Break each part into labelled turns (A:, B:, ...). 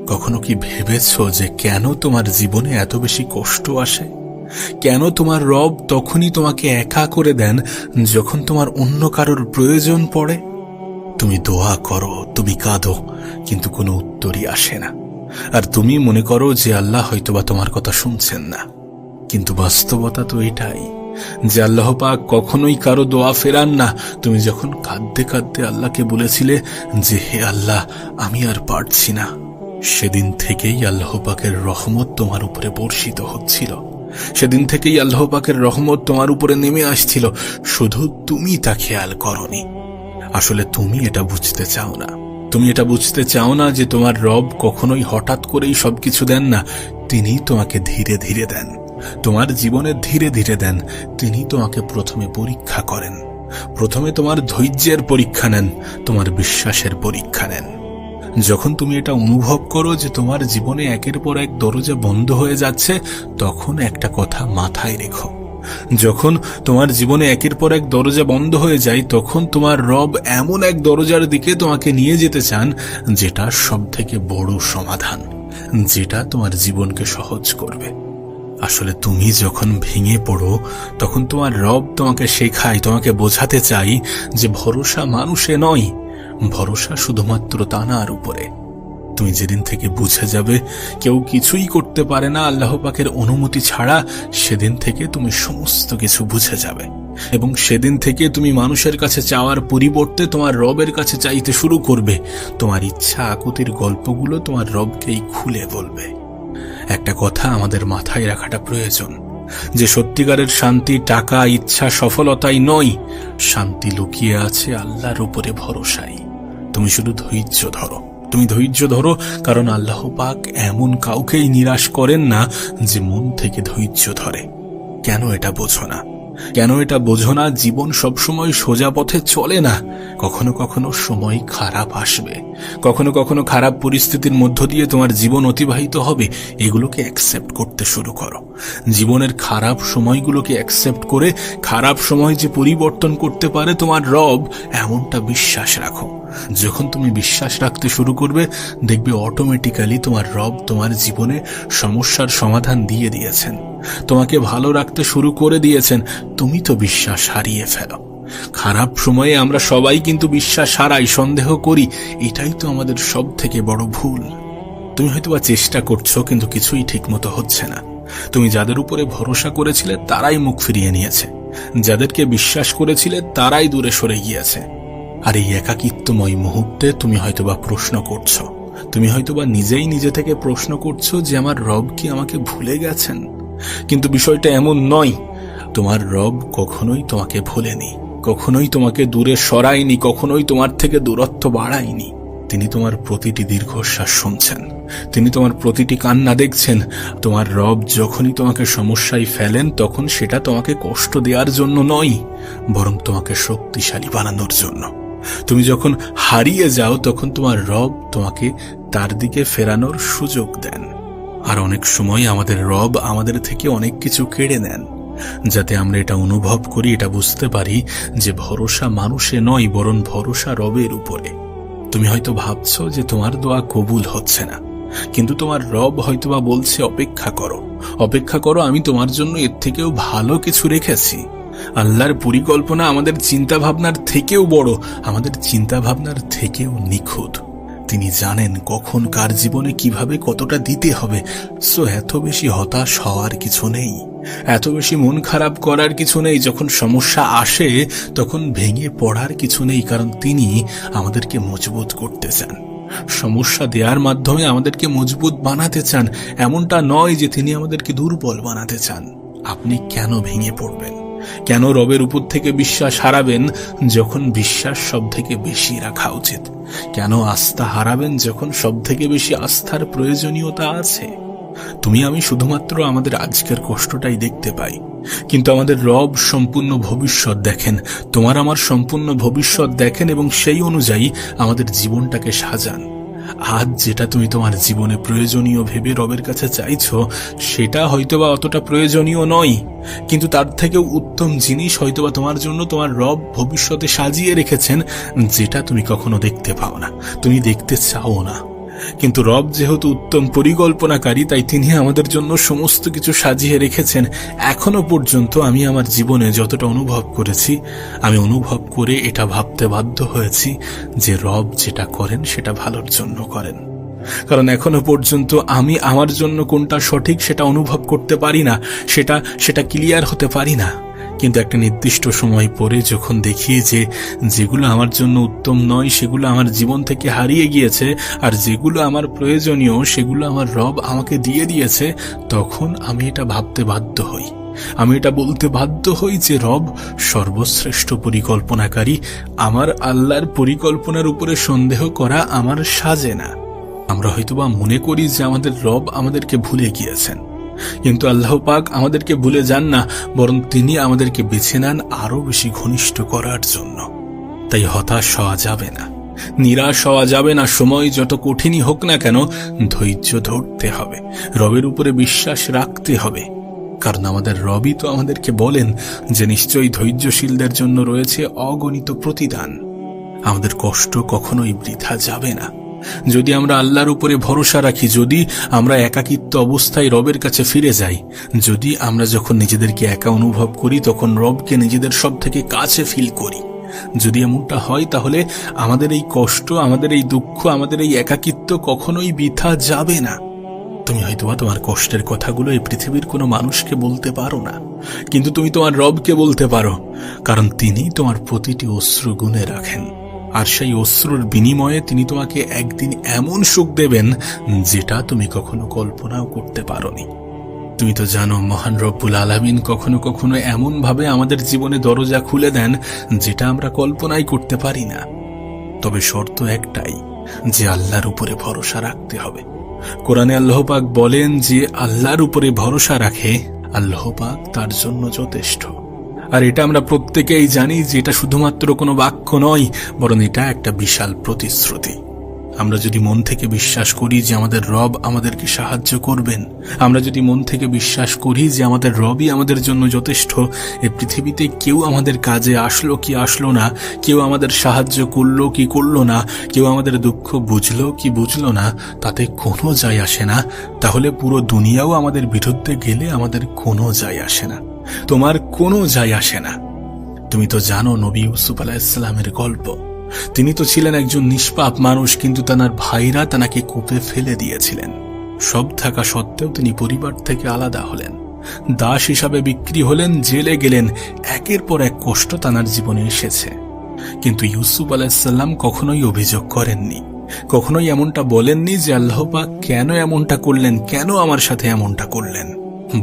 A: কখনো কি ভেবেছো যে কেন তোমার জীবনে এত বেশি কষ্ট আসে? কেন তোমার রব তখনই তোমাকে একা করে দেন যখন তোমার অন্য কারোর প্রয়োজন পড়ে? তুমি দোয়া করো, তুমি কাঁদো, কিন্তু কোনো উত্তরই আসে না। আর তুমি মনে করো যে আল্লাহ হয়তোবা তোমার কথা শুনছেন না। কিন্তু বাস্তবতা তো এটাই যে আল্লাহ পাক কখনোই কারো দোয়া ফেরান না। তুমি যখন কাঁদতে কাঁদতে আল্লাহকে বলেছিলে যে হে আল্লাহ, আমি আর পারছি না, সেদিন থেকেই আল্লাহ পাকের রহমত তোমার উপরে বর্ষিত হচ্ছিল। সেদিন থেকেই আল্লাহ পাকের রহমত তোমার উপরে নেমে আসছিল, শুধু তুমি তা খেয়াল করনি। আসলে তুমি এটা বুঝতে চাও না। তুমি এটা বুঝতে চাও না যে তোমার রব কখনোই হঠাৎ করেই সবকিছু দেন না। তিনি তোমাকে ধীরে ধীরে দেন, তোমার জীবনে ধীরে ধীরে দেন। তিনি তোমাকে প্রথমে পরীক্ষা করেন, প্রথমে তোমার ধৈর্যের পরীক্ষা নেন, তোমার বিশ্বাসের পরীক্ষা নেন। যখন তুমি এটা অনুভব করো যে তোমার জীবনে একের পর এক দরজা বন্ধ হয়ে যাচ্ছে, তখন একটা কথা মাথায় রেখো। যখন তোমার জীবনে একের পর এক দরজা বন্ধ হয়ে যায়, তখন তোমার রব এমন এক দরজার দিকে তোমাকে নিয়ে যেতে চান যেটা সব থেকে বড় সমাধান, যেটা তোমার জীবনকে সহজ করবে। আসলে তুমি যখন ভেঙে পড়ো, তখন তোমার রব তোমাকে শেখায়, তোমাকে বোঝাতে চাই যে ভরসা মানুষে নয়, ভরসা শুধুমাত্র তানার উপরে। তুমি যেদিন থেকে বুঝে যাবে কেউ কিছুই করতে পারে না আল্লাহ পাকের অনুমতি ছাড়া, সেদিন থেকে তুমি সমস্ত কিছু বুঝে যাবে। এবং সেদিন থেকে তুমি মানুষের কাছে চাওয়ার পরিবর্তে তোমার রবের কাছে চাইতে শুরু করবে। তোমার ইচ্ছা আকুতির গল্পগুলো তোমার রবকেই খুলে বলবে। একটা কথা আমাদের মাথায় রাখাটা প্রয়োজন, যে সত্যিকারের শান্তি টাকা, ইচ্ছা, সফলতাই নয়। শান্তি লুকিয়ে আছে আল্লাহর উপরে ভরসায়। তুমি শুধু ধৈর্য ধরো, তুমি ধৈর্য ধরো, কারণ আল্লাহ পাক এমন কাউকেই নিরাশ করেন না যে মন থেকে ধৈর্য ধরে। কেন এটা বোঝো না? কেন এটা বোঝো না? জীবন সবসময় সোজা পথে চলে না। কখনো কখনো সময় খারাপ আসবে, কখনো কখনো খারাপ পরিস্থিতির মধ্য দিয়ে তোমার জীবন অতিবাহিত হবে। এগুলোকে অ্যাকসেপ্ট করতে শুরু করো। জীবনের খারাপ সময়গুলোকে অ্যাকসেপ্ট করে খারাপ সময় যে পরিবর্তন করতে পারে তোমার রব, এমনটা বিশ্বাস রাখো। যখন তুমি বিশ্বাস রাখতে শুরু করবে, দেখবে অটোমেটিক্যালি তোমার রব তোমার জীবনে সমস্যার সমাধান দিয়ে দিয়েছেন, তোমাকে ভালো রাখতে শুরু করে দিয়েছেন। তুমি তো বিশ্বাস হারিয়ে ফেলো। খারাপ সময়ে আমরা সবাই কিন্তু বিশ্বাস হারাই, সন্দেহ করি। এটাই তো আমাদের সব থেকে বড় ভুল। তুমি হয়তোবা চেষ্টা করছো, কিন্তু কিছুই ঠিক মতো হচ্ছে না। তুমি যাদের উপরে ভরসা করেছিলে তারাই মুখ ফিরিয়ে নিয়েছে, যাদেরকে বিশ্বাস করেছিলে তারাই দূরে সরে গিয়েছে। আর এই একাকিত্বময় মুহূর্তে তুমি হয়তোবা প্রশ্ন করছো, তুমি হয়তোবা নিজেই নিজে থেকে প্রশ্ন করছো যে আমার রব কি আমাকে ভুলে গেছেন? কিন্তু বিষয়টা এমন নয়। তোমার রব কখনোই তোমাকে ভুলেনি, কখনোই তোমাকে দূরে সরায়নি, কখনোই তোমার থেকে দূরত্ব বাড়ায়নি। তিনি তোমার প্রতিটি দীর্ঘশ্বাস শুনছেন, তিনি তোমার প্রতিটি কান্না দেখছেন। তোমার রব যখনই তোমাকে সমস্যায় ফেলেন, তখন সেটা তোমাকে কষ্ট দেওয়ার জন্য নয়, বরং তোমাকে শক্তিশালী বানানোর জন্য। তুমি যখন হারিয়ে যাও, তখন তোমার রব তোমাকে তার দিকে ফেরানোর সুযোগ দেন। আর অনেক সময় আমাদের রব আমাদের থেকে অনেক কিছু কেড়ে নেন, যাতে আমরা এটা অনুভব করি, এটা বুঝতে পারি যে ভরসা মানুষে নয়, বরং ভরসা রবের উপরে। তুমি হয়তো ভাবছো যে তোমার দোয়া কবুল হচ্ছে না, কিন্তু তোমার রব হয়তোবা বলছে অপেক্ষা করো, অপেক্ষা করো, আমি তোমার জন্য এর থেকেও ভালো কিছু রেখেছি। আল্লাহর পরিকল্পনা আমাদের চিন্তা ভাবনার থেকেও বড়, আমাদের চিন্তা ভাবনার থেকেও নিখুঁত। তিনি জানেন কখন কার জীবনে কিভাবে কতটা দিতে হবে। সো এত বেশি হতাশ হওয়ার কিছু নেই, এত বেশি মন খারাপ করার কিছু নেই। যখন সমস্যা আসে তখন ভেঙে পড়ার কিছু নেই, কারণ তিনি আমাদেরকে মজবুত করতে চান। সমস্যা দেওয়ার মাধ্যমে আমাদেরকে মজবুত বানাতে চান। এমনটা নয় যে তিনি আমাদেরকে দুর্বল বানাতে চান। আপনি কেন ভেঙে পড়বেন? কেন রবের উপর থেকে বিশ্বাস হারাবেন যখন বিশ্বাস সব থেকে বেশি রাখা উচিত? কেন আস্থা হারাবেন যখন সব থেকে বেশি আস্থার প্রয়োজনীয়তা আছে? তুমি আমি শুধুমাত্র আমাদের আজকের কষ্টটাই দেখতে পাই, কিন্তু আমাদের রব সম্পূর্ণ ভবিষ্যৎ দেখেন। তোমার আমার সম্পূর্ণ ভবিষ্যৎ দেখেন এবং সেই অনুযায়ী আমাদের জীবনটাকে সাজান। আজ যেটা তুমি তোমার জীবনে প্রয়োজনীয় ভেবে রবের কাছে চাইছো, সেটা হয়তোবা অতটা প্রয়োজনীয় নয়, কিন্তু তার থেকেও উত্তম জিনিস হয়তোবা তোমার জন্য তোমার রব ভবিষ্যতে সাজিয়ে রেখেছেন, যেটা তুমি কখনো দেখতে পাও না, তুমি দেখতে চাও না। কিন্তু রব যেহেতু উত্তম পরিকল্পনাকারী, তাই তিনি আমাদের জন্য সমস্ত কিছু সাজিয়ে রেখেছেন। এখনো পর্যন্ত আমি আমার জীবনে যতটা অনুভব করেছি, আমি অনুভব করে এটা ভাবতে বাধ্য হয়েছি যে রব যেটা করেন সেটা ভালোর জন্য করেন। কারণ এখনো পর্যন্ত আমি আমার জন্য কোনটা সঠিক সেটা অনুভব করতে পারি না, সেটা ক্লিয়ার হতে পারি না। কিন্তু একটা নির্দিষ্ট সময় পরে যখন দেখি যে যেগুলো আমার জন্য উত্তম নয় সেগুলো আমার জীবন থেকে হারিয়ে গিয়েছে, আর যেগুলো আমার প্রয়োজনীয় সেগুলো আমার রব আমাকে দিয়ে দিয়েছে, তখন আমি এটা ভাবতে বাধ্য হই, আমি এটা বলতে বাধ্য হই যে রব সর্বশ্রেষ্ঠ পরিকল্পনাকারী। আমার আল্লাহর পরিকল্পনার উপরে সন্দেহ করা আমার সাজে না। আমরা হয়তোবা মনে করি যে আমাদের রব আমাদেরকে ভুলে গিয়েছেন, কিন্তু আল্লাহ পাক আমাদেরকে ভুলে যান না, বরং তিনি আমাদেরকে বেছে নেন আরো বেশি ঘনিষ্ঠ করার জন্য। তাই হতাশ হওয়া যাবে না, নিরাশ হওয়া যাবে না। সময় যত কঠিনই হোক না কেন, ধৈর্য ধরতে হবে, রবের উপরে বিশ্বাস রাখতে হবে। কারণ আমাদের রবই তো আমাদেরকে বলেন যে নিশ্চয়ই ধৈর্যশীলদের জন্য রয়েছে অগণিত প্রতিদান। আমাদের কষ্ট কখনোই বৃথা যাবে না যদি আমরা আল্লাহর উপরে ভরসা রাখি, যদি আমরা একাকিত্ব অবস্থায় রবের কাছে ফিরে যাই, যদি আমরা যখন নিজেদেরকে একা অনুভব করি তখন রবকে নিজেদের সব থেকে কাছে ফিল করি। যদি এমনটা হয় তাহলে আমাদের এই কষ্ট, আমাদের এই দুঃখ, আমাদের এই একাকিত্ব কখনোই বৃথা যাবে না। তুমি হয়তোবা তোমার কষ্টের কথাগুলো এই পৃথিবীর কোনো মানুষকে বলতে পারো না, কিন্তু তুমি তোমার রবকে বলতে পারো, কারণ তিনি তোমার প্রতিটি অশ্রু গুণে রাখেন। আর সেই অশ্রুর বিনিময়ে তিনি তোমাকে একদিন এমন সুখ দেবেন যেটা তুমি কখনো কল্পনাও করতে পারোনি। তুমি তো জানো মহান রব্বুল আলামিন কখনো কখনো এমন ভাবে আমাদের জীবনে দরজা খুলে দেন যেটা আমরা কল্পনাই করতে পারি না। তবে শর্ত একটাই, যে আল্লাহর উপরে ভরসা রাখতে হবে। কোরআনে আল্লাহ পাক বলেন যে আল্লাহর উপরে ভরসা রাখে, আল্লাহ পাক তার জন্য যথেষ্ট। আর এটা আমরা প্রত্যেকেই জানি যে এটা শুধুমাত্র কোনো বাক্য নয়, বরং এটা একটা বিশাল প্রতিশ্রুতি। আমরা যদি মন থেকে বিশ্বাস করি যে আমাদের রব আমাদেরকে সাহায্য করবেন, আমরা যদি মন থেকে বিশ্বাস করি যে আমাদের রবই আমাদের জন্য যথেষ্ট, এই পৃথিবীতে কেউ আমাদের কাজে আসলো কি আসলো না, কেউ আমাদের সাহায্য করলো কি করলো না, কেউ আমাদের দুঃখ বুঝলো কি বুঝলো না, তাতে কোনো যায় আসে না। তাহলে পুরো দুনিয়াও আমাদের বিরুদ্ধে গেলে আমাদের কোনো যায় আসে না, তোমার কোনো যায় আসে না। তুমি তো জানো নবী ইউসুফ আলাইহিসসালামের গল্প। তিনি তো ছিলেন একজন নিষ্পাপ মানুষ, কিন্তু তার ভাইরা তাকে কূপে ফেলে দিয়েছিলেন। সব থাকা সত্ত্বেও তিনি পরিবার থেকে আলাদা হলেন, দাস হিসাবে বিক্রি হলেন, জেলে গেলেন। একের পর এক কষ্ট তার জীবনে এসেছে, কিন্তু ইউসুফ আলাইহিসসালাম কখনোই অভিযোগ করেননি, কখনোই এমনটা বলেননি যে আল্লাহ পাক কেন এমনটা করলেন, কেন আমার সাথে এমনটা করলেন।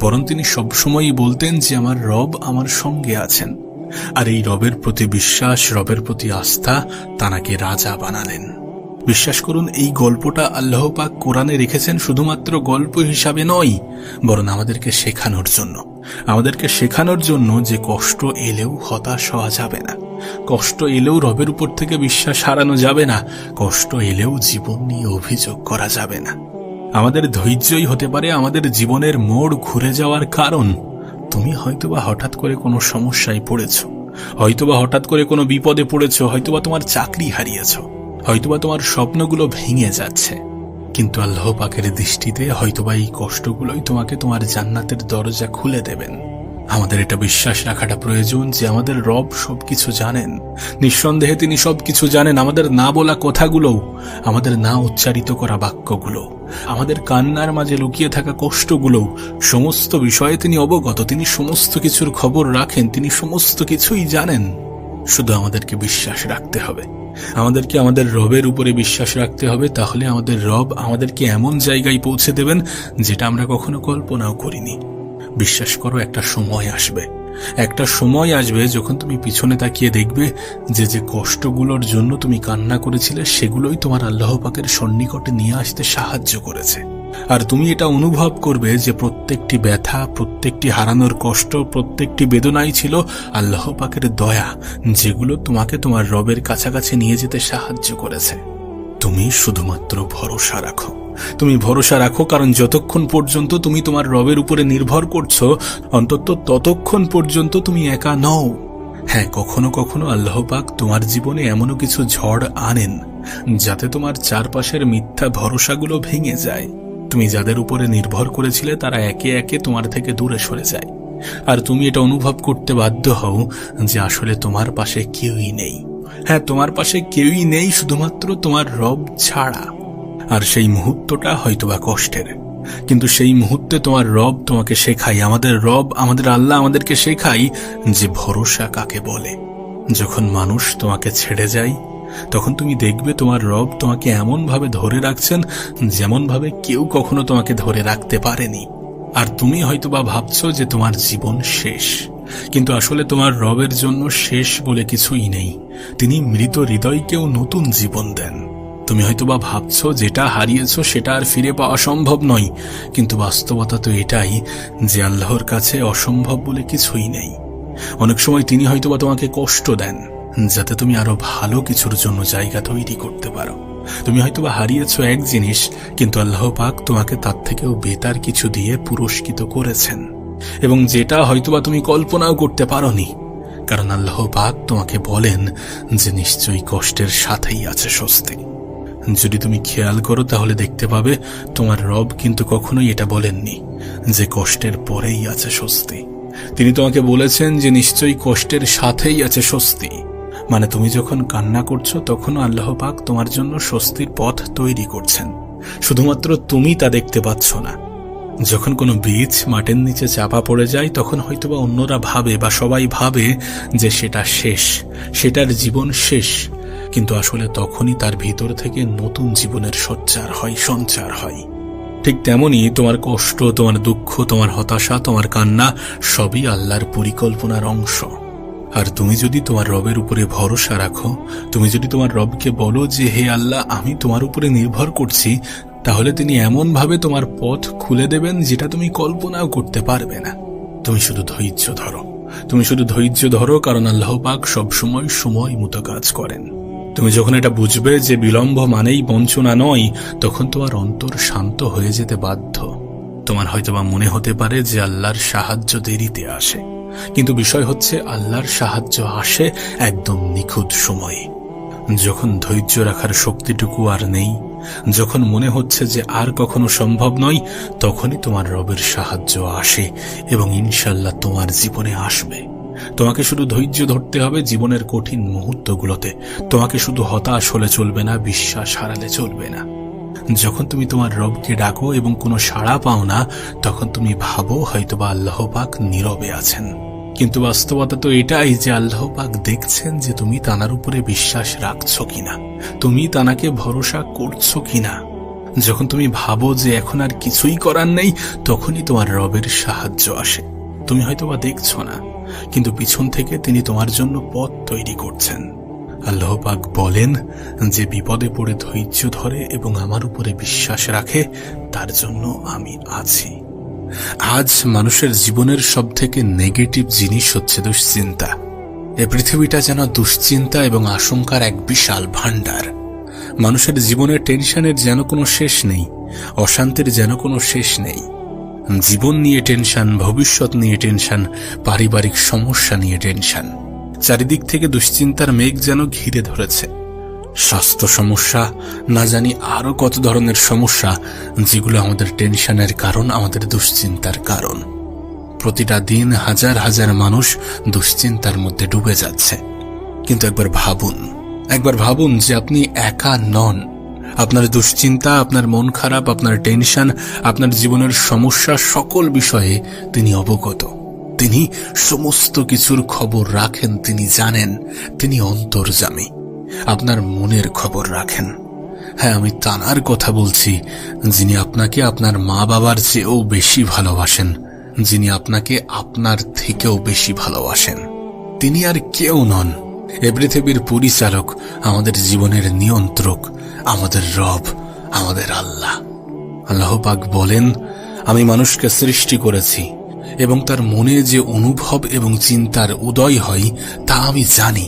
A: বরং তিনি সবসময়ই বলতেন যে আমার রব আমার সঙ্গে আছেন। আর এই রবের প্রতি বিশ্বাস, রবের প্রতি আস্থা তাকে রাজা বানালেন। বিশ্বাস করুন, এই গল্পটা আল্লাহ পাক কোরআনে রেখেছেন শুধুমাত্র গল্প হিসাবে নয়, বরং আমাদেরকে শেখানোর জন্য যে কষ্ট এলেও হতাশ হওয়া যাবে না, কষ্ট এলেও রবের উপর থেকে বিশ্বাস হারানো যাবে না, কষ্ট এলেও জীবন নিয়ে অভিযোগ করা যাবে না। আমাদের ধৈর্যই হতে পারে আমাদের জীবনের মোড় ঘুরে যাওয়ার কারণ। তুমি হয়তোবা হঠাৎ করে কোনো সমস্যায় পড়েছ, হয়তোবা হঠাৎ করে কোনো বিপদে পড়েছ, হয়তোবা তোমার চাকরি হারিয়েছ, হয়তোবা তোমার স্বপ্নগুলো ভেঙে যাচ্ছে। কিন্তু আল্লাহ পাকের দৃষ্টিতে হয়তোবা এই কষ্টগুলোই তোমাকে তোমার জান্নাতের দরজা খুলে দেবেন। আমাদের এটা বিশ্বাস রাখাটা প্রয়োজন যে আমাদের রব সবকিছু জানেন। নিঃসন্দেহে তিনি সবকিছু জানেন, আমাদের না বলা কথাগুলোও, আমাদের না উচ্চারিত করা বাক্যগুলো, আমাদের কান্নার মাঝে লুকিয়ে থাকা কষ্টগুলো, সমস্ত বিষয়ে তিনি অবগত। তিনি সমস্ত কিছুর খবর রাখেন, তিনি সমস্ত কিছুই জানেন। শুধু আমাদেরকে বিশ্বাস রাখতে হবে, আমাদেরকে আমাদের রবের উপরে বিশ্বাস রাখতে হবে। তাহলে আমাদের রব আমাদেরকে এমন জায়গায় পৌঁছে দেবেন যেটা আমরা কখনো কল্পনাও করিনি। বিশ্বাস করো, একটা সময় আসবে যখন তুমি পিছনে তাকিয়ে দেখবে যে যে কষ্টগুলোর জন্য তুমি কান্না করেছিলে সেগুলোই তোমার আল্লাহ পাকের সন্নিকটে নিয়ে আসতে সাহায্য করেছে। আর তুমি এটা অনুভব করবে যে প্রত্যেকটি ব্যথা, প্রত্যেকটি হারানোর কষ্ট, প্রত্যেকটি বেদনাই ছিল আল্লাহ পাকের দয়া, যেগুলো তোমাকে তোমার রবের কাছাকাছি নিয়ে যেতে সাহায্য করেছে। তুমি শুধুমাত্র ভরসা রাখো, তুমি ভরসা রাখো, কারণ যতক্ষণ পর্যন্ত তুমি তোমার রবের উপরে নির্ভর করছো, অন্তত ততক্ষণ পর্যন্ত তুমি একা নও। হ্যাঁ, কখনো কখনো আল্লাহ পাক তোমার জীবনে এমনও কিছু ঝড় আনেন যাতে তোমার চারপাশের মিথ্যা ভরসাগুলো ভেঙে যায়। তুমি যাদের উপরে নির্ভর করেছিলে তারা একে একে তোমার থেকে দূরে সরে যায়, আর তুমি এটা অনুভব করতে বাধ্য হও যে আসলে তোমার পাশে কেউই নেই। হ্যাঁ, তোমার পাশে কেউই নেই শুধুমাত্র তোমার রব ছাড়া। আর সেই মুহূর্তটা হয়তোবা কষ্টের, কিন্তু সেই মুহূর্তে তোমার রব তোমাকে শেখায়, আমাদের রব, আমাদের আল্লাহ আমাদেরকে শেখায় যে ভরসা কাকে বলে। যখন মানুষ তোমাকে ছেড়ে যায় তখন তুমি দেখবে তোমার রব তোমাকে এমন ভাবে ধরে রাখছেন যেমন ভাবে কেউ কখনো তোমাকে ধরে রাখতে পারেনি। আর তুমি হয়তোবা ভাবছো যে তোমার জীবন শেষ, কিন্তু আসলে তোমার রবের জন্য শেষ বলে কিছুই নেই। তিনি মৃত হৃদয়কেও নতুন জীবন দেন। তুমি হয়তোবা ভাবছো যেটা হারিয়েছো সেটা আর ফিরে পাওয়া সম্ভব নয়, কিন্তু বাস্তবতা তো এটাই যে আল্লাহর কাছে অসম্ভব বলে কিছুই নেই। অনেক সময় তিনি হয়তোবা তোমাকে কষ্ট দেন যাতে তুমি আরো ভালো কিছুর জন্য জায়গা তৈরি করতে পারো। তুমি হয়তোবা হারিয়েছো এক জিনিস, কিন্তু আল্লাহ পাক তোমাকে তার থেকেও বেটার কিছু দিয়ে পুরস্কৃত করেছেন, এবং যেটা হয়তোবা তুমি কল্পনাও করতে পারোনি। কারণ আল্লাহ পাক তোমাকে বলেন যে নিশ্চয়ই কষ্টের সাথেই আছে স্বস্তি। যদি তুমি খেয়াল করো তাহলে দেখতে পাবে তোমার রব কিন্তু কখনোই এটা বলেননি যে কষ্টের পরেই আছে স্বস্তি। তিনি তোমাকে বলেছেন যে নিশ্চয়ই কষ্টের সাথেই আছে স্বস্তি। মানে তুমি যখন কান্না করছো তখনও আল্লাহ পাক তোমার জন্য স্বস্তির পথ তৈরি করছেন, শুধুমাত্র তুমি তা দেখতে পাচ্ছ না। যখন কোনো বীজ মাটির নিচে চাপা পড়ে যায় তখন হয়তোবা অন্যরা ভাবে বা সবাই ভাবে যে সেটা শেষ, সেটার জীবন শেষ, কিন্তু আসলে তখনই তার ভিতর থেকে নতুন জীবনের সঞ্চার হয়। ঠিক তেমনি তোমার কষ্ট, তোমার দুঃখ, তোমার হতাশা, তোমার কান্না সবই আল্লাহর পরিকল্পনার অংশ। আর তুমি যদি তোমার রবের উপরে ভরসা রাখো, তুমি যদি তোমার রবকে বলো যে হে আল্লাহ, আমি তোমার উপরে নির্ভর করছি, তাহলে তিনি এমন ভাবে তোমার পথ খুলে দেবেন যেটা তুমি কল্পনাও করতে পারবে না। তুমি শুধু ধৈর্য ধরো, কারণ আল্লাহ পাক সবসময় সময় মতো কাজ করেন। তুমি যখন এটা বুঝবে যে বিলম্ব মানেই বঞ্চনা নয়, তখন তোমার অন্তর শান্ত হয়ে যেতে বাধ্য। তোমার হয়তোবা মনে হতে পারে যে আল্লাহর সাহায্য দেরিতে আসে, কিন্তু বিষয় হচ্ছে আল্লাহর সাহায্য আসে একদম নিখুঁত সময়ে। যখন ধৈর্য রাখার শক্তিটুকু আর নেই, যখন মনে হচ্ছে যে আর কখনো সম্ভব নয়, তখনই তোমার রবের সাহায্য আসে, এবং ইনশাল্লাহ তোমার জীবনে আসবে। তোমাকে শুধু ধৈর্য ধরতে হবে জীবনের কঠিন মুহূর্তগুলোতে। তোমাকে শুধু হতাশ হলে চলবে না, বিশ্বাস হারালে চলবে না। যখন তুমি তোমার রবকে ডাকো এবং কোনো সাড়া পাও না, তখন তুমি ভাবো হয়তোবা আল্লাহ পাক নীরবে আছেন, কিন্তু বাস্তবতা তো এটাই যে আল্লাহ পাক দেখছেন যে তুমি তানার উপরে বিশ্বাস রাখছো কিনা, তুমি তানাকে ভরসা করছো কিনা। যখন তুমি ভাবো যে এখন আর কিছুই করার নেই, তখনই তোমার রবের সাহায্য আসে। তুমি হয়তোবা দেখছো না, কিন্তু পিছন থেকে তিনি তোমার জন্য পথ তৈরি করছেন। আল্লাহ পাক বলেন যে বিপদে পড়ে ধৈর্য ধরে এবং আমার উপরে বিশ্বাস রাখে, তার জন্য আমি আছি। আজ মানুষের জীবনের সবথেকে নেগেটিভ জিনিস হচ্ছে দুশ্চিন্তা। এ পৃথিবীটা যেন দুশ্চিন্তা এবং আশঙ্কার এক বিশাল ভান্ডার। মানুষের জীবনে টেনশনের যেন কোনো শেষ নেই, অশান্তির যেন কোনো শেষ নেই। জীবন নিয়ে টেনশন, ভবিষ্যৎ নিয়ে টেনশন, পারিবারিক সমস্যা নিয়ে টেনশন। চারিদিক থেকে দুশ্চিন্তার মেঘ যেন ঘিরে ধরেছে। স্বাস্থ্য সমস্যা, না জানি আরো কত ধরনের সমস্যা, যেগুলো আমাদের টেনশনের কারণ, আমাদের দুশ্চিন্তার কারণ। প্রতিটা দিন হাজার হাজার মানুষ দুশ্চিন্তার মধ্যে ডুবে যাচ্ছে। কিন্তু একবার ভাবুন যে আপনি একা নন। আপনার দুশ্চিন্তা, আপনার মন খারাপ, আপনার টেনশন, আপনার জীবনের সমস্যা, সকল বিষয়ে তিনি অবগত। তিনি সমস্ত কিছুর খবর রাখেন, তিনি জানেন, তিনি অন্তর্যামী। আপনার মনের খবর রাখেন। হ্যাঁ, আমি তানার কথা বলছি, যিনি আপনাকে আপনার মা বাবার চেয়েও বেশি ভালোবাসেন, যিনি আপনাকে আপনার থেকেও বেশি ভালোবাসেন। তিনি আর কেউ নন, এ পৃথিবীর পরিচালক, আমাদের জীবনের নিয়ন্ত্রক, আমাদের রব, আমাদের আল্লাহ। আল্লাহ পাক বলেন, আমি মানুষকে সৃষ্টি করেছি এবং তার মনে যে অনুভব এবং চিন্তার উদয় হয় তা আমি জানি।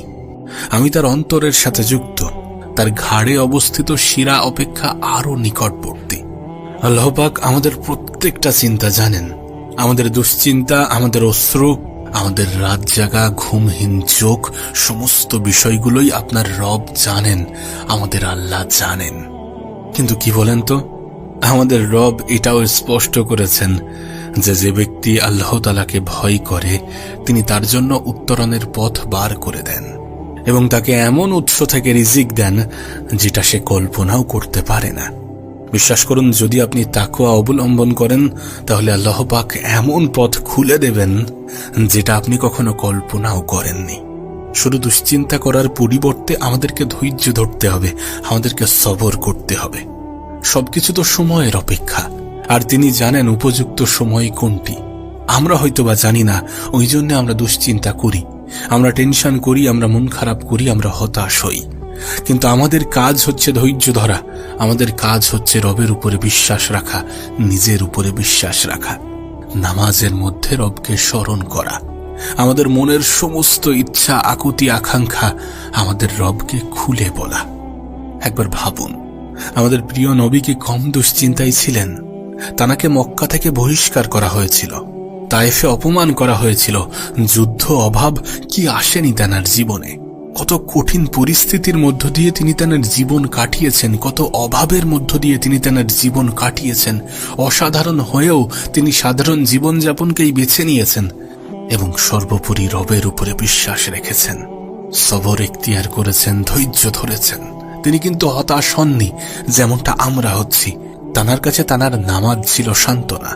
A: আমি তার অন্তরের সাথে যুক্ত, তার ঘাড়ে অবস্থিত শিরা অপেক্ষা আরো নিকটবর্তী। আল্লাহ পাক আমাদের প্রত্যেকটা চিন্তা জানেন, আমাদের দুশ্চিন্তা, আমাদের অশ্রু, আমাদের রাত জাগা, ঘুমহীন চোখ, সমস্ত বিষয়গুলোই আপনার রব জানেন, আমাদের আল্লাহ জানেন। কিন্তু কি বলেন তো, আমাদের রব এটাও স্পষ্ট করেছেন যে যে ব্যক্তি আল্লাহ তাআলাকে ভয় করে তিনি তার জন্য উত্তরণের পথ বার করে দেন এবং তাকে এমন উৎস থেকে রিজিক দেন যেটা সে কল্পনাও করতে পারে না। বিশ্বাস করুন, যদি আপনি তাকওয়া অবলম্বন করেন তাহলে আল্লাহ পাক এমন পথ খুলে দেবেন যেটা আপনি কখনো কল্পনাও করেননি। শুধু দুশ্চিন্তা করার পরিবর্তে আমাদেরকে ধৈর্য ধরতে হবে, আমাদেরকে সবর করতে হবে। সবকিছু তো সময়ের অপেক্ষা, আর তিনি জানেন উপযুক্ত সময় কোনটি। আমরা হয়তোবা জানি না, ওই জন্য আমরা দুশ্চিন্তা করি, আমরা টেনশন করি, আমরা মন খারাপ করি, আমরা হতাশ হই। কিন্তু আমাদের কাজ হচ্ছে ধৈর্য ধরা, আমাদের কাজ হচ্ছে রবের উপরে বিশ্বাস রাখা, নিজের উপরে বিশ্বাস রাখা, নামাজের মধ্যে রবকে স্মরণ করা, আমাদের মনের সমস্ত ইচ্ছা, আকুতি, আকাঙ্ক্ষা আমাদের রবকে খুলে বলা। একবার ভাবুন, আমাদের প্রিয় নবীকে কম দুশ্চিন্তায় ছিলেন? তানাকে মক্কা থেকে বহিষ্কার করা হয়েছিল, তায়েফে অপমান করা হয়েছিল, যুদ্ধ, অভাব কি আসেনি তানার জীবনে? কত কঠিন পরিস্থিতির মধ্য দিয়ে তিনি তানার জীবন কাটিয়েছেন, কত অভাবের মধ্য দিয়ে তিনি তানার জীবন কাটিয়েছেন। অসাধারণ হয়েও তিনি সাধারণ জীবনযাপনকেই বেছে নিয়েছেন এবং সর্বোপরি রবের উপরে বিশ্বাস রেখেছেন, সবর এখতিয়ার করেছেন, ধৈর্য ধরেছেন। তিনি কিন্তু হতাশ হননি যেমনটা আমরা হচ্ছি। তানার কাছে তানার নামাজ ছিল সান্ত্বনা,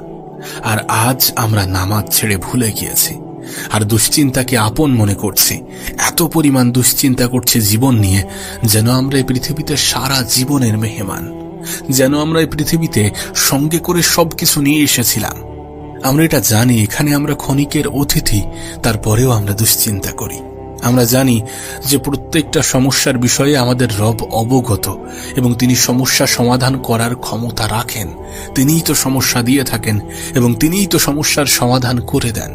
A: আর আজ আমরা নামাজ ছেড়ে ভুলে গিয়েছি আর দুশ্চিন্তাকে আপন মনে করছি। এত পরিমাণ দুশ্চিন্তা করছে জীবন নিয়ে, যেন আমরা এই পৃথিবীতে সারা জীবনের মেহমান, যেন আমরা এই পৃথিবীতে সঙ্গে করে সবকিছু নিয়ে এসেছিলাম। আমরা এটা জানি এখানে আমরা ক্ষণিকের অতিথি, তারপরেও আমরা দুশ্চিন্তা করি। আমরা জানি যে প্রত্যেকটা সমস্যার বিষয়ে আমাদের রব অবগত এবং তিনি সমস্যা সমাধান করার ক্ষমতা রাখেন। তিনিই তো সমস্যা দিয়ে থাকেন এবং তিনিই তো সমস্যার সমাধান করে দেন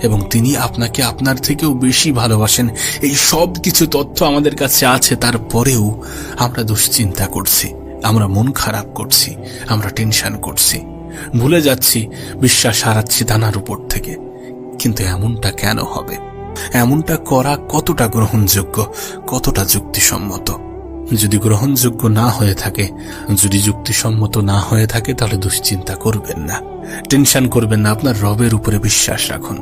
A: এবং তিনি আপনাকে আপনার থেকেও বেশি ভালোবাসেন। এই সব কিছু তথ্য আমাদের কাছে আছে, তারপরেও আমরা দুশ্চিন্তা করছি, আমরা মন খারাপ করছি, আমরা টেনশন করছি, ভুলে যাচ্ছি, বিশ্বাস হারাচ্ছি তানার উপর থেকে। কিন্তু এমনটা কেন হবে? এমনটা করা কতটা গ্রহণযোগ্য, কতটা যুক্তিসম্মত? যদি গ্রহণযোগ্য না হয়ে থাকে, যদি যুক্তিসম্মত না হয়ে থাকে, তাহলে দুশ্চিন্তা করবেন না, টেনশন করবেন না। আপনার রবের উপরে বিশ্বাস রাখুন।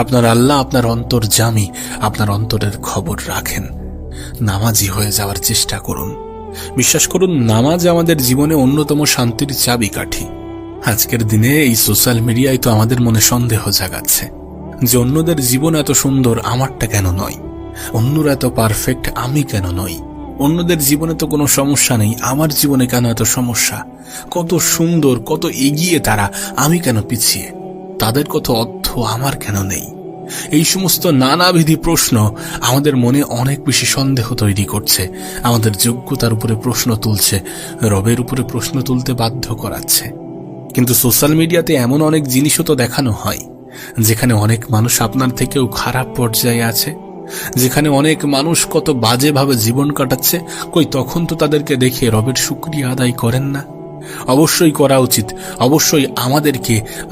A: আপনার আল্লাহ আপনার অন্তর্যামী, আপনার অন্তরের খবর রাখেন। নামাজি হয়ে যাওয়ার চেষ্টা করুন। বিশ্বাস করুন, নামাজ আমাদের জীবনে অন্যতম শান্তির চাবিকাঠি। আজকের দিনে এই সোশ্যাল মিডিয়ায় তো আমাদের মনে সন্দেহ জাগাচ্ছে যে অন্যদের জীবন এত সুন্দর, আমারটা কেন নয়? অন্যরা এত পারফেক্ট, আমি কেন নই? অন্যদের জীবনে তো কোনো সমস্যা নেই, আমার জীবনে কেন এত সমস্যা? কত সুন্দর, কত এগিয়ে তারা, আমি কেন পিছিয়ে? তাদের কত অর্থ, আমার কেন নেই? এই সমস্ত নানাবিধি প্রশ্ন আমাদের মনে অনেক বেশি সন্দেহ তৈরি করছে, আমাদের যোগ্যতার উপরে প্রশ্ন তুলছে, রবের উপরে প্রশ্ন তুলতে বাধ্য করাচ্ছে। কিন্তু সোশ্যাল মিডিয়াতে এমন অনেক জিনিসও তো দেখানো হয় যেখানে অনেক মানুষ আপনার থেকেও খারাপ পর্যায়ে আছে, যেখানে অনেক মানুষ কত বাজেভাবে জীবন কাটাচ্ছে। কই তখন তো তাদেরকে দেখে রবের শুকরিয়া আদায় করেন না? অবশ্যই করা উচিত। অবশ্যই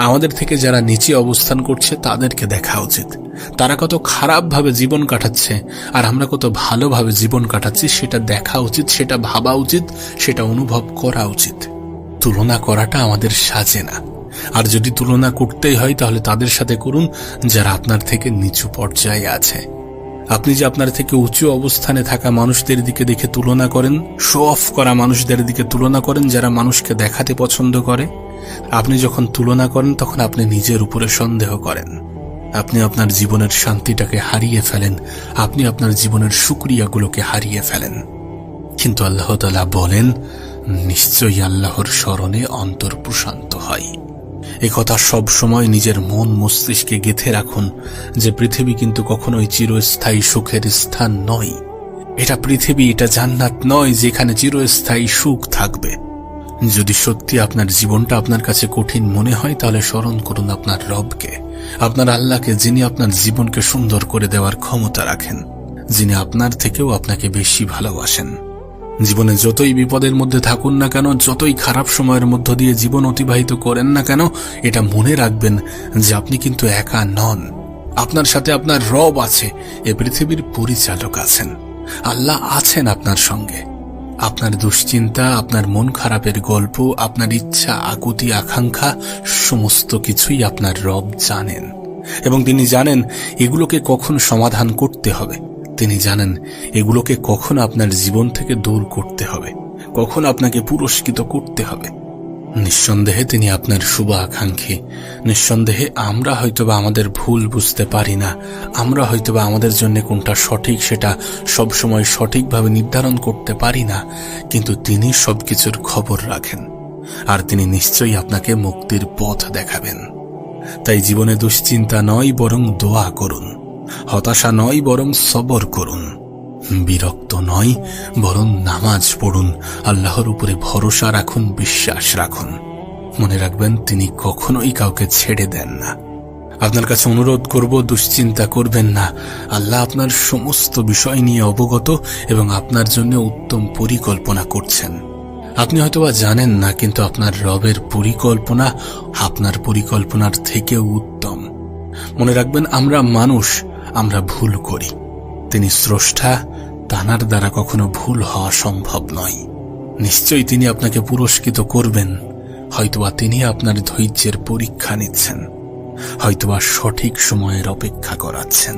A: আমাদের থেকে যারা নিচে অবস্থান করছে তাদেরকে দেখা উচিত, তারা কত খারাপভাবে জীবন কাটাচ্ছে আর আমরা কত ভালোভাবে জীবন কাটাচ্ছি সেটা দেখা উচিত, সেটা ভাবা উচিত, সেটা অনুভব করা উচিত। তুলনা করাটা আমাদের সাজে না, আর যদি তুলনা করতেই হয় তাহলে তাদের সাথে করুন যারা আপনার থেকে নিচু পর্যায়ে আছে। আপনি যে আপনার থেকে উঁচু অবস্থানে থাকা মানুষদের দিকে দেখে তুলনা করেন, শো অফ করা মানুষদের দিকে তুলনা করেন, যারা মানুষকে দেখাতে পছন্দ করে, আপনি যখন তুলনা করেন তখন আপনি নিজের উপরে সন্দেহ করেন, আপনি আপনার জীবনের শান্তিটাকে হারিয়ে ফেলেন, আপনি আপনার জীবনের শুকরিয়াগুলোকে হারিয়ে ফেলেন। কিন্তু আল্লাহ তাআলা বলেন, নিশ্চয়ই আল্লাহর স্মরণে অন্তর প্রশান্ত হয়। এ কথা সব সময় নিজের মন মস্তিষ্কে গেঁথে রাখুন যে পৃথিবী কিন্তু কখনোই চিরস্থায়ী সুখের স্থান নয়। এটা পৃথিবী, এটা জান্নাত নয় যেখানে চিরস্থায়ী সুখ থাকবে। যদি সত্যি আপনার জীবনটা আপনার কাছে কঠিন মনে হয় তাহলে স্মরণ করুন আপনার রবকে, আপনার আল্লাহকে, যিনি আপনার জীবনকে সুন্দর করে দেওয়ার ক্ষমতা রাখেন, যিনি আপনার থেকেও আপনাকে বেশি ভালোবাসেন। জীবনে যতই বিপদের মধ্যে থাকুন না কেন, যতই খারাপ সময়ের মধ্য দিয়ে জীবন অতিবাহিত করেন না কেন, এটা মনে রাখবেন যে আপনি কিন্তু একা নন। আপনার সাথে আপনার রব আছে, এ পৃথিবীর পরিচালক আছেন, আল্লাহ আছেন আপনার সঙ্গে। আপনার দুশ্চিন্তা, আপনার মন খারাপের গল্প, আপনার ইচ্ছা, আকুতি, আকাঙ্ক্ষা সমস্ত কিছুই আপনার রব জানেন, এবং তিনি জানেন এগুলোকে কখন সমাধান করতে হবে। তিনি জানেন এগুলোকে কখন আপনার জীবন থেকে দূর করতে হবে, কখন আপনাকে পুরস্কৃত করতে হবে। নিঃসন্দেহে তিনি আপনার শুভ আকাঙ্ক্ষী। নিঃসন্দেহে আমরা হয়তোবা আমাদের ভুল বুঝতে পারি না, আমরা হয়তোবা আমাদের জন্য কোনটা সঠিক সেটা সবসময় সঠিকভাবে নির্ধারণ করতে পারি না, কিন্তু তিনি সবকিছুর খবর রাখেন, আর তিনি নিশ্চয়ই আপনাকে মুক্তির পথ দেখাবেন। তাই জীবনে দুশ্চিন্তা নয়, বরং দোয়া করুন। হতাশা নয়, বরং সবর করুন। বিরক্ত নয়, বরং নামাজ পড়ুন। আল্লাহর উপরে ভরসা রাখুন, বিশ্বাস রাখুন। মনে রাখবেন, তিনি কখনোই কাউকে ছেড়ে দেন না। আপনার কাছে অনুরোধ করব, দুশ্চিন্তা করবেন না। আল্লাহ আপনার সমস্ত বিষয় নিয়ে অবগত এবং আপনার জন্য উত্তম পরিকল্পনা করছেন। আপনি হয়তোবা জানেন না, কিন্তু আপনার রবের পরিকল্পনা আপনার পরিকল্পনার থেকেও উত্তম। মনে রাখবেন, আমরা মানুষ, আমরা ভুল করি। তিনি স্রষ্টা, তানার দ্বারা কখনো ভুল হওয়া সম্ভব নয়। নিশ্চয়ই তিনি আপনাকে পুরস্কৃত করবেন। হয়তোবা তিনি আপনার ধৈর্যের পরীক্ষা নিচ্ছেন, হয়তোবা সঠিক সময়ের অপেক্ষা করাচ্ছেন।